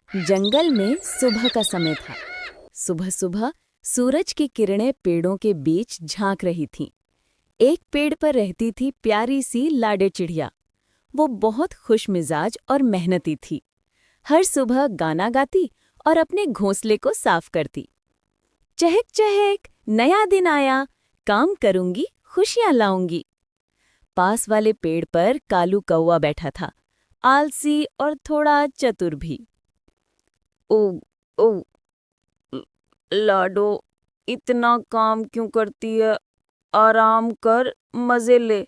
जंगल में सुबह का समय था। सुबह सुबह सूरज की किरणें पेड़ों के बीच झांक रही थीं। एक पेड़ पर रहती थी प्यारी सी लाडे चिड़िया। वो बहुत खुशमिजाज और मेहनती थी। हर सुबह गाना गाती और अपने घोंसले को साफ करती। चहक चहक, नया दिन आया, काम करूंगी, खुशियां लाऊंगी। पास वाले पेड़ पर कालू कौवा बैठा था, आलसी और थोड़ा चतुर भी। ओ ओ लाडो, इतना काम क्यों करती है? आराम कर, मजे ले।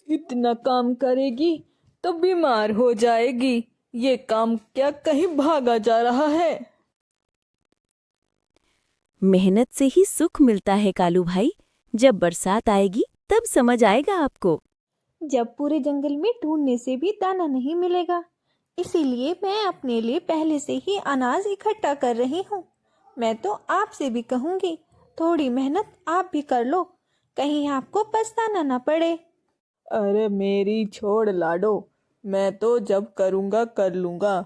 इतना काम करेगी तो बीमार हो जाएगी। ये काम क्या कहीं भागा जा रहा है? मेहनत से ही सुख मिलता है कालू भाई। जब बरसात आएगी तब समझ आएगा आपको। जब पूरे जंगल में ढूंढने से भी दाना नहीं मिलेगा, इसीलिए मैं अपने लिए पहले से ही अनाज इकट्ठा कर रही हूँ। मैं तो आपसे भी कहूँगी, थोड़ी मेहनत आप भी कर लो, कहीं आपको पछताना न पड़े। अरे मेरी छोड़ लाडो, मैं तो जब करूँगा कर लूँगा।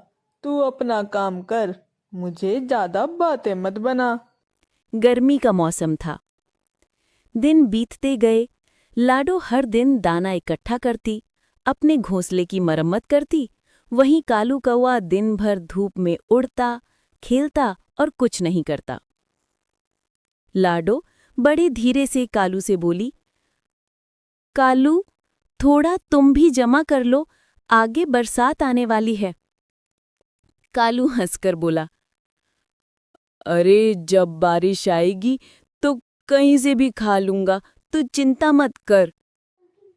तू अपना काम कर, मुझे ज्यादा बातें मत बना। गर्मी का मौसम था। दिन बीतते गए। लाडो हर दिन दाना इकट्ठा करती, अपने घोंसले की मरम्मत करती। वहीं कालू कौवा दिन भर धूप में उड़ता, खेलता और कुछ नहीं करता। लाडो बड़े धीरे से कालू से बोली, कालू, थोड़ा तुम भी जमा कर लो, आगे बरसात आने वाली है। कालू हंसकर बोला, अरे जब बारिश आएगी तो कहीं से भी खा लूंगा, तू चिंता मत कर।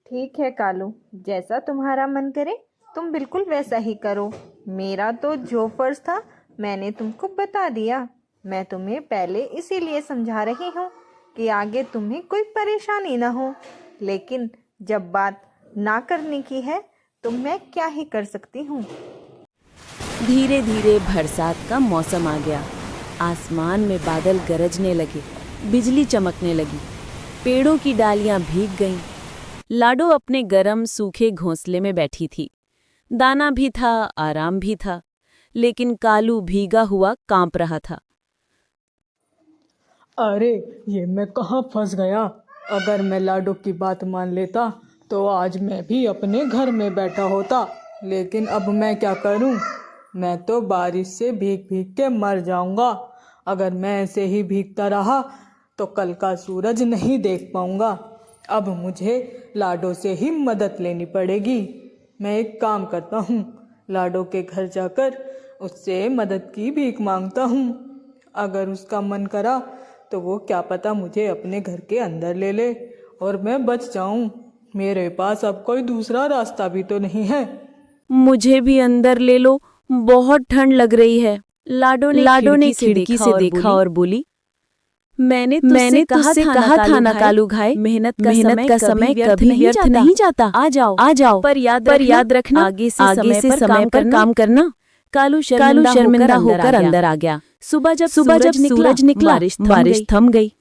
ठीक है कालू, जैसा तुम्हारा मन करे तुम बिल्कुल वैसा ही करो। मेरा तो जो फर्ज था मैंने तुमको बता दिया। मैं तुम्हें पहले इसीलिए समझा रही हूँ कि आगे तुम्हें कोई परेशानी ना हो। लेकिन जब बात ना करने की है तो मैं क्या ही कर सकती हूँ। धीरे धीरे बरसात का मौसम आ गया। आसमान में बादल गरजने लगे, बिजली चमकने लगी, पेड़ों की डालियां भीग गईं। लाडो अपने गरम सूखे घोंसले में बैठी थी। दाना भी था, आराम भी था, लेकिन कालू भीगा हुआ कांप रहा था। अरे ये मैं कहाँ फंस गया? अगर मैं लाडो की बात मान लेता तो आज मैं भी अपने घर में बैठा होता। लेकिन अब मैं क्या करूं? मैं तो बारिश से भीग भीग के मर जाऊंगा। अगर मैं ऐसे ही भीगता रहा तो कल का सूरज नहीं देख पाऊंगा। अब मुझे लाडो से ही मदद लेनी पड़ेगी। मैं एक काम करता हूँ, लाडो के घर जाकर उससे मदद की भीख मांगता हूँ। अगर उसका मन करा तो वो क्या पता मुझे अपने घर के अंदर ले ले और मैं बच जाऊं। मेरे पास अब कोई दूसरा रास्ता भी तो नहीं है। मुझे भी अंदर ले लो, बहुत ठंड लग रही है। लाडो ने खिड़की से देखा और बोली, मैंने तुझसे कहा था ना कालू भाई, मेहनत का समय कभी व्यर्थ नहीं जाता। आ जाओ, पर याद रखना, आगे से समय पर काम करना। कालू शर्मिंदा होकर अंदर आ गया। सुबह जब सूरज निकला, बारिश थम गई।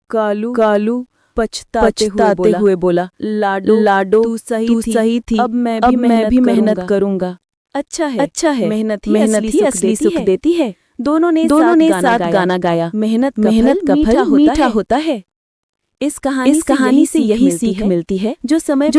कालू पछताते हुए बोला, लाडो तू सही थी, अब मैं भी मेहनत करूंगा। अच्छा है, मेहनत ही असली सुख देती है। दोनों ने साथ गाना गाया। मेहनत का फल मीठा होता है। इस कहानी से यही सीख मिलती है, जो समय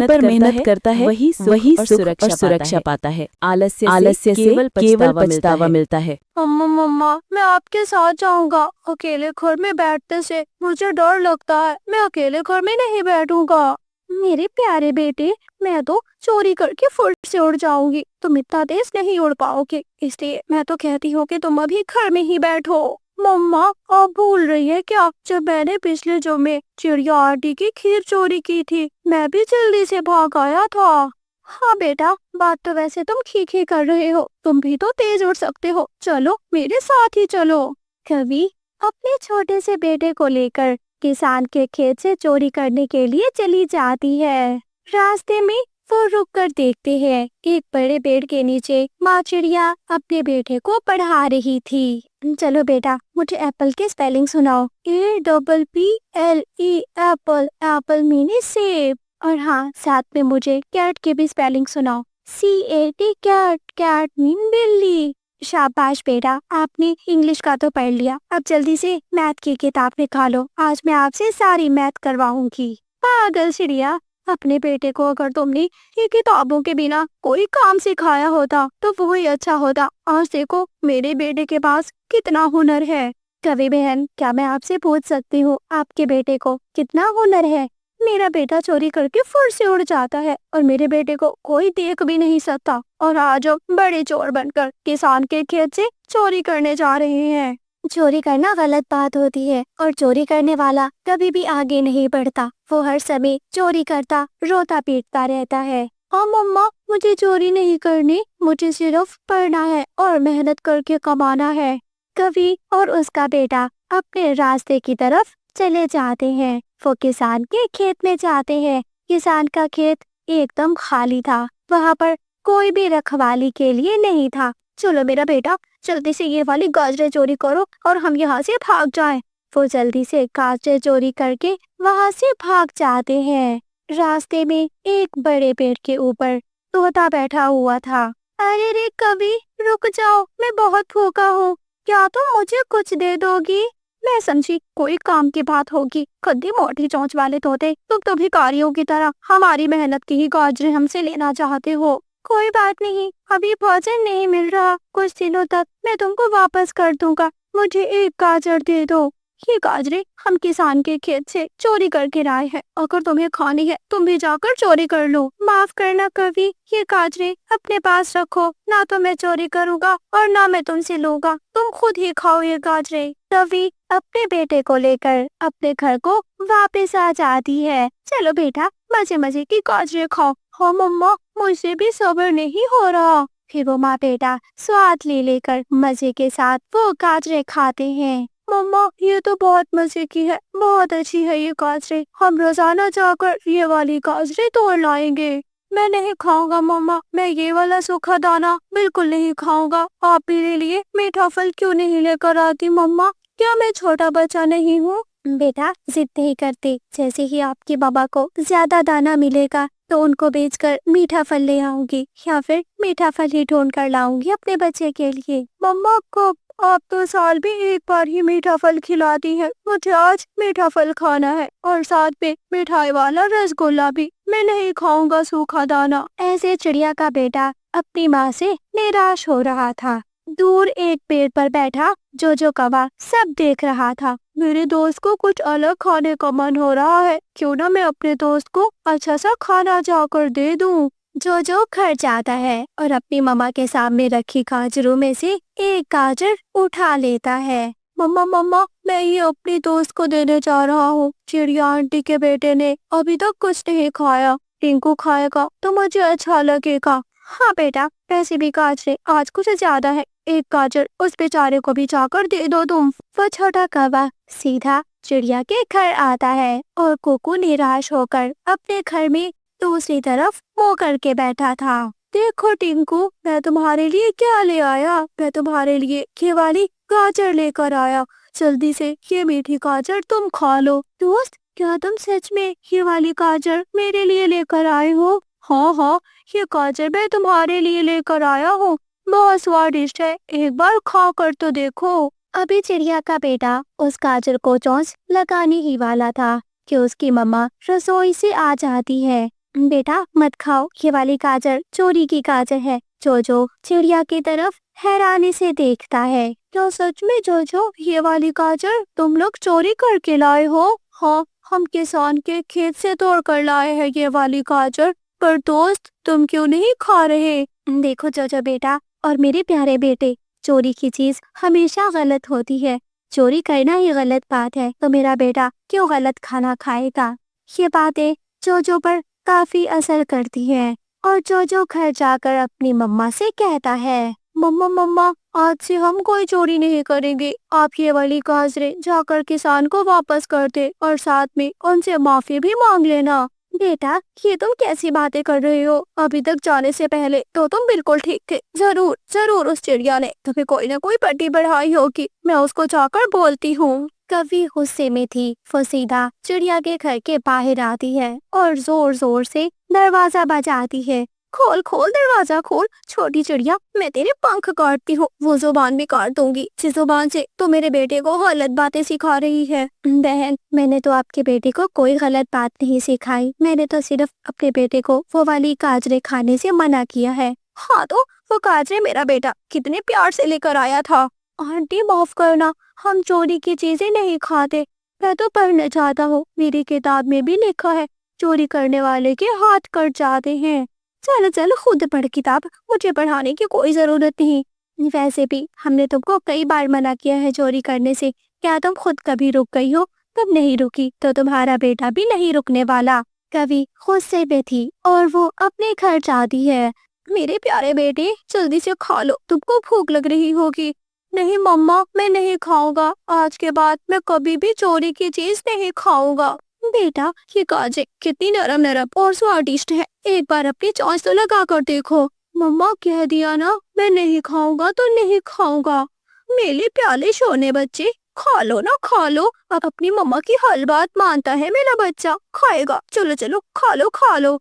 पर मेहनत करता है वही सुख और सुरक्षा पाता है। आलस्य से केवल पछतावा मिलता है। मम्मा, मैं आपके साथ जाऊंगा। अकेले घर में बैठने से मुझे डर लगता है। मैं अकेले घर में नहीं बैठूंगा। मेरे प्यारे बेटे, मैं तो चोरी करके फुर्र से उड़ जाऊंगी। तुम इतना तेज नहीं उड़ पाओगे, इसलिए मैं तो कहती हूँ कि तुम अभी घर में ही बैठो। मम्मा, आप भूल रही है क्या, जब मैंने पिछले जुम्मे चिड़िया आंटी की खीर चोरी की थी, मैं भी जल्दी से भाग आया था। हाँ बेटा, बात तो वैसे तुम ठीक ही कर रहे हो। तुम भी तो तेज उड़ सकते हो। चलो मेरे साथ ही चलो। कभी अपने छोटे से बेटे को लेकर किसान के खेत से चोरी करने के लिए चली जाती है। रास्ते में वो रुक कर देखते हैं, एक बड़े पेड़ के नीचे माँ चिड़िया अपने बेटे को पढ़ा रही थी। चलो बेटा, मुझे एप्पल की स्पेलिंग सुनाओ। APPLE Apple. एप्पल मीनी सेब। और हाँ, साथ में मुझे कैट की भी स्पेलिंग सुनाओ। CAT कैट, कैट मीन बिल्ली। शाबाश बेटा, आपने इंग्लिश का तो पढ़ लिया। अब जल्दी से मैथ की किताब निकालो, आज मैं आपसे सारी मैथ करवाऊंगी। पागल चिड़िया, अपने बेटे को अगर तुमने ये किताबों के बिना कोई काम सिखाया होता तो वो ही अच्छा होता। आज देखो मेरे बेटे के पास कितना हुनर है। कवि बहन, क्या मैं आपसे पूछ सकती हूँ आपके बेटे को कितना हुनर है? मेरा बेटा चोरी करके फुर से उड़ जाता है और मेरे बेटे को कोई देख भी नहीं सकता, और आज हम बड़े चोर बनकर किसान के खेत से चोरी करने जा रहे हैं। चोरी करना गलत बात होती है और चोरी करने वाला कभी भी आगे नहीं बढ़ता। वो हर समय चोरी करता रोता पीटता रहता है। हाँ मम्मा, मुझे चोरी नहीं करनी, मुझे सिर्फ पढ़ना है और मेहनत करके कमाना है। कवि और उसका बेटा अपने रास्ते की तरफ चले जाते हैं। वो किसान के खेत में जाते हैं। किसान का खेत एकदम खाली था, वहाँ पर कोई भी रखवाली के लिए नहीं था। चलो मेरा बेटा, जल्दी से ये वाली गाजरें चोरी करो और हम यहाँ से भाग जाएं। वो जल्दी से गाजरें चोरी करके वहाँ से भाग जाते हैं। रास्ते में एक बड़े पेड़ के ऊपर तोता बैठा हुआ था। अरे रे कवि, रुक जाओ, मैं बहुत भूखा हूँ, क्या तुम मुझे कुछ दे दोगी? मैं समझी कोई काम की बात होगी। खद्दी मोटी चोंच वाले तोते, तुम तो भिखारियों की तरह हमारी मेहनत की ही गाजरें हमसे लेना चाहते हो। कोई बात नहीं, अभी भोजन नहीं मिल रहा, कुछ दिनों तक मैं तुमको वापस कर दूंगा। मुझे एक गाजर दे दो। ये गाजरें हम किसान के खेत से चोरी करके लाए हैं। अगर तुम्हें खानी है तुम भी जाकर चोरी कर लो। माफ करना कवि, ये गाजरें अपने पास रखो, ना तो मैं चोरी करूँगा और ना मैं तुमसे लूंगा। तुम खुद ही खाओ ये गाजरें। कवि अपने बेटे को लेकर अपने घर को वापस आ जाती है। चलो बेटा, मजे मजे की गाजरें खाओ। हाँ मम्मा, मुझे भी सब्र नहीं हो रहा। फिर वो माँ बेटा स्वाद ले लेकर मजे के साथ वो गाजरें खाते हैं। मम्मा, ये तो बहुत मजे की है, बहुत अच्छी है ये गाजरें। हम रोजाना जाकर ये वाली गाजरें तोड़ लाएंगे। मैं नहीं खाऊंगा मम्मा, मैं ये वाला सूखा दाना बिल्कुल नहीं खाऊंगा। आप मेरे लिए मीठा फल क्यों नहीं लेकर आती मम्मा? क्या मैं छोटा बच्चा नहीं हूँ? बेटा जिद नहीं करते, जैसे ही आपके बाबा को ज्यादा दाना मिलेगा तो उनको बेचकर मीठा फल ले आऊंगी, या फिर मीठा फल ही ढूंढ कर लाऊंगी अपने बच्चे के लिए। मम्मा को आप तो साल भी एक बार ही मीठा फल खिलाती है, मुझे आज मीठा फल खाना है और साथ में मिठाई वाला रसगुल्ला भी। मैं नहीं खाऊंगा सूखा दाना। ऐसे चिड़िया का बेटा अपनी माँ से निराश हो रहा था। दूर एक पेड़ पर बैठा जोजो कौवा सब देख रहा था। मेरे दोस्त को कुछ अलग खाने का मन हो रहा है, क्यों ना मैं अपने दोस्त को अच्छा सा खाना जाकर दे दूं। जोजो घर जाता है और अपनी मम्मा के सामने रखी गाजरों में से एक गाजर उठा लेता है। मम्मा मम्मा, मैं ये अपनी दोस्त को देने जा रहा हूँ। चिड़िया आंटी के बेटे ने अभी तक कुछ नहीं खाया, टिंकू खाएगा तो मुझे अच्छा लगेगा। हाँ बेटा, वैसे भी गाजरें आज कुछ ज्यादा है, एक गाजर उस बेचारे को भी जाकर दे दो तुम। वो छोटा कौवा सीधा चिड़िया के घर आता है और कुकू निराश होकर अपने घर में दूसरी तरफ मुंह करके बैठा था। देखो टिंकू, मैं तुम्हारे लिए क्या ले आया? मैं तुम्हारे लिए ये वाली गाजर लेकर आया। जल्दी से ये मीठी गाजर तुम खा लो। दोस्त, क्या तुम सच में ये वाली गाजर मेरे लिए लेकर आए हो? हाँ हाँ, ये गाजर मैं तुम्हारे लिए लेकर आया हूँ, बहुत स्वादिष्ट है, एक बार खा कर तो देखो। अभी चिड़िया का बेटा उस गाजर को चोंच लगाने ही वाला था कि उसकी मम्मा रसोई से आ जाती है। बेटा मत खाओ, ये वाली गाजर चोरी की गाजर है। जोजो चिड़िया की तरफ हैरानी से देखता है। क्या सच में जोजो, ये वाली गाजर तुम लोग चोरी करके लाए हो? हाँ, हम किसान के खेत से तोड़ कर लाए हैं ये वाली गाजर। पर दोस्त, तुम क्यों नहीं खा रहे? देखो जोजो बेटा और मेरे प्यारे बेटे, चोरी की चीज हमेशा गलत होती है, चोरी करना ही गलत बात है, तो मेरा बेटा क्यों गलत खाना खाएगा? ये बातें जोजो पर काफी असर करती है और जोजो घर जाकर अपनी मम्मा से कहता है, मम्मा मम्मा, आज से हम कोई चोरी नहीं करेंगे। आप ये वाली गाजरें जाकर किसान को वापस कर दे और साथ में उनसे माफी भी मांग लेना। बेटा, ये तुम कैसी बातें कर रहे हो? अभी तक जाने से पहले तो तुम बिल्कुल ठीक थे। जरूर जरूर उस चिड़िया ने तुम्हें कोई ना कोई पट्टी बढ़ाई होगी, मैं उसको जाकर बोलती हूँ। कवि गुस्से में थी। वो सीधा चिड़िया के घर के बाहर आती है और जोर जोर से दरवाजा बजाती है। खोल खोल दरवाजा खोल। छोटी चिड़िया, मैं तेरे पंख काटती हूँ, वो जुबान भी काट दूंगी जिस जुबान से तो मेरे बेटे को गलत बातें सिखा रही है। बहन, मैंने तो आपके बेटे को कोई गलत बात नहीं सिखाई, मैंने तो सिर्फ अपने बेटे को वो वाली गाजरें खाने से मना किया है। हाँ तो वो गाजरें मेरा बेटा कितने प्यार से लेकर आया था। आंटी माफ करना, हम चोरी की चीजें नहीं खाते। मैं तो पढ़ना चाहता हूँ, मेरी किताब में भी लिखा है चोरी करने वाले के हाथ कट जाते हैं। चलो चलो खुद पढ़ किताब, मुझे पढ़ाने की कोई जरूरत नहीं। वैसे भी हमने तुमको कई बार मना किया है चोरी करने से, क्या तुम खुद कभी रुक गई हो? तुम नहीं रुकी तो तुम्हारा बेटा भी नहीं रुकने वाला। कभी गुस्से में थी और वो अपने घर जाती है। मेरे प्यारे बेटे, जल्दी से खा लो, तुमको भूख लग रही होगी। नहीं मम्मा, मैं नहीं खाऊंगा, आज के बाद मैं कभी भी चोरी की चीज नहीं खाऊंगा। बेटा, ये गाजर कितनी नरम नरम और स्वादिष्ट है, एक बार अपनी चॉइस तो लगा कर देखो। मम्मा कह दिया ना, मैं नहीं खाऊंगा तो नहीं खाऊंगा। मेरे प्याले सोने बच्चे, खा लो ना खा लो, अब अपनी मम्मा की हर बात मानता है मेरा बच्चा, खाएगा। चलो चलो खा लो खा लो।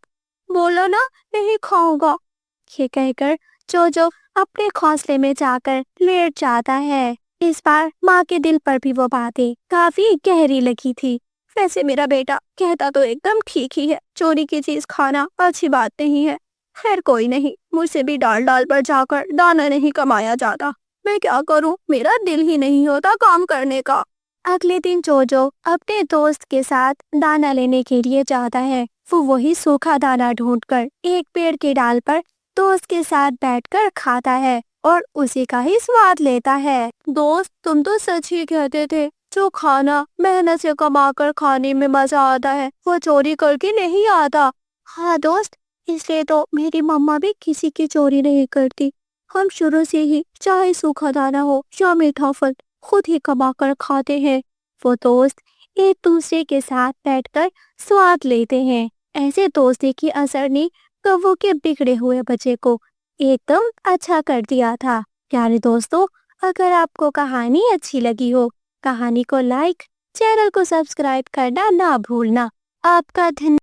बोला ना नहीं खाऊंगा। ये कहकर जोजो अपने घोंसले में जाकर लेट जाता है। इस बार माँ के दिल पर भी वो बातें काफी गहरी लगी थी। वैसे मेरा बेटा कहता तो एकदम ठीक ही है, चोरी की चीज खाना अच्छी बात नहीं है। खैर कोई नहीं, मुझसे भी डाल डाल पर जाकर दाना नहीं कमाया जाता। मैं क्या करूं, मेरा दिल ही नहीं होता काम करने का। अगले दिन जोजो अपने दोस्त के साथ दाना लेने के लिए जाता है। वो वही सूखा दाना ढूंढकर एक पेड़ के डाल पर दोस्त के साथ बैठकर खाता है और उसी का ही स्वाद लेता है। दोस्त, तुम तो सच ही कहते थे, जो खाना मेहनत से कमाकर खाने में मजा आता है वो चोरी करके नहीं आता। हाँ दोस्त, इसलिए तो मेरी मम्मा भी किसी की चोरी नहीं करती। हम शुरू से ही चाहे सूखा दाना हो या मीठा फल खुद ही कमा कर खाते हैं। वो दोस्त एक दूसरे के साथ बैठकर स्वाद लेते हैं। ऐसे दोस्ती की असर ने कौवों के बिगड़े हुए बच्चे को एकदम अच्छा कर दिया था। प्यारे दोस्तों, अगर आपको कहानी अच्छी लगी हो, कहानी को लाइक, चैनल को सब्सक्राइब करना ना भूलना। आपका धन्यवाद।